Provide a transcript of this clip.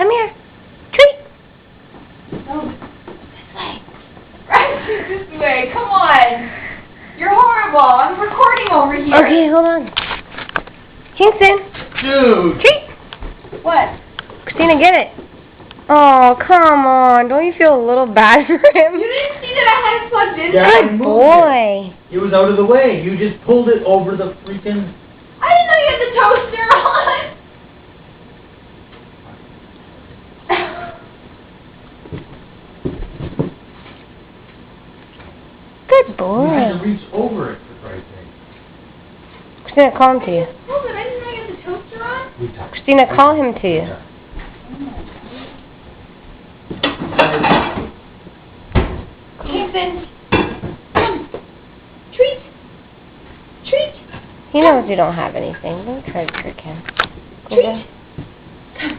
Come here. Treat. Oh, this way. Right, this way. Come on. You're horrible. I'm recording over here. Okay, hold on. Kingston. Dude! Treat. What? Christina, get it. Oh, come on. Don't you feel a little bad for him? You didn't see that I had it plugged in? Yeah. Good boy. It was out of the way. You just pulled it over the freaking... I didn't know you had the toaster on. Good You had boy. to reach over it, for Christ's sake. Christina, call him to you. Hold it, I didn't know you had the toaster on. We talked. Christina, call him to you. Yeah. Kingston. Come. Treat. Treat. He knows you don't have anything. Don't try to trick him. Go Treat. down. Come.